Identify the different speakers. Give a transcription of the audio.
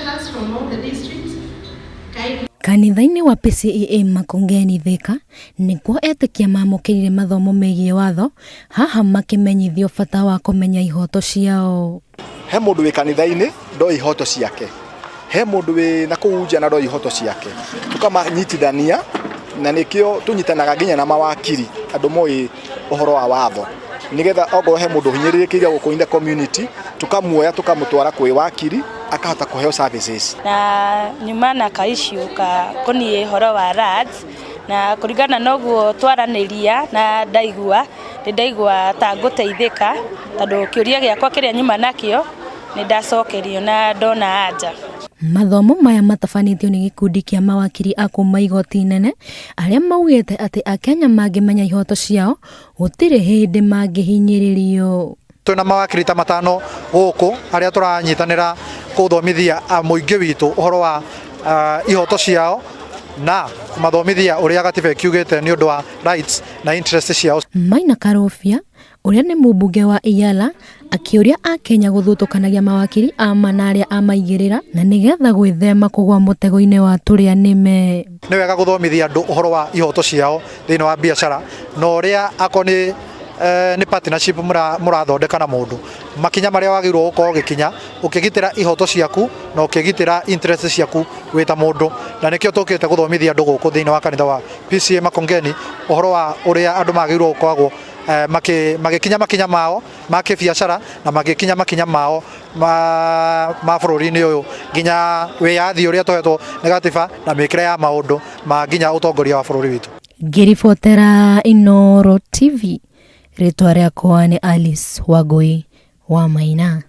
Speaker 1: practitioners from all the districts.
Speaker 2: Kanitha-inĩ wa PCEA Makongeni Thika nĩkuo etĩkia mamũkĩrire mathomo megiĩ watho, haha makimenyithio bata wa kũmenya ihoto ciao.
Speaker 3: He mũndũ wĩ kanitha-inĩ ndoi ihoto ciake, he mũndũ wĩ na kũu nja na ndoi ihoto ciake, tukamanyitithania na nĩkĩo tunyitanaga nginya na mawakiri andũ moĩ ũhoro wa watho, nigetha ogo he mũndũ hinyĩrĩrĩkĩire gũkũ in the community tukamuoya tukamũtwara kwĩ wakiri akahota kũheo services.
Speaker 4: Na nyuma na kaishiu ka koni horo wa RADS na kũringana noguo twaranĩria na ndaigua ta ngũteithĩka tondũ kĩũria gĩakwa kĩrĩa nyuma nakĩo nĩ ndacokerio na ndona anja.
Speaker 2: Mathomo maya matabanĩtio nĩ gĩkundi kĩa mawakiri a kuma igoti nene arĩa maugĩte atĩ Akenya mangĩmenya ihoto ciao gũtirĩ hĩndĩ mangĩhinyĩrĩrio.
Speaker 5: Twĩna mawakiri ta matano gũkũ arĩa tũranyitanĩra gũthomithia mũingĩ witũ ũhoro wa ihoto ciao na mathomithia ũrĩa gatiba kiugĩte nĩ ũndũ wa rights na interest ciao.
Speaker 2: Maina Karofia ũrĩa nĩ mũmbunge wa Iyala akĩũria Akenya gũthutũkanagia mawakiri a manarĩa amaigĩrĩra na nĩgetha gwĩthema kũgwa mũtego-inĩ wa tũrĩa nĩme.
Speaker 5: Nĩ wega gũthomithia andũ ũhoro wa ihoto ciao thĩinĩ wa biacara na ũrĩa akoni ni partnership mũrathondeka na mũndũ, makinya marĩa wagĩrĩirwo gũkorwo ũgĩkinya ũkĩgitĩra ihoto ciaku na ũkĩgitĩra interest ciaku wĩ ta mũndũ, na nĩkĩo tũkĩte gũthomithia andũ gũkũ thĩinĩ wa kanitha wa PCEA Makongeni ũhoro wa ũrĩa andũ magĩrĩirwo gũkoragwo magĩkinya makinya mao ma kĩbiacara na magĩkinya makinya mao ma bũrũri-inĩ ũyũ nginya wĩyathi ũrĩa tũhetwo nĩ gatiba na mĩkĩre ya maũndũ ma nginya ũtongoria wa bũrũri witũ.
Speaker 2: Ngĩribotera Inooro TV, rĩtwa rĩakwa nĩ Alice Wangui wa Maina.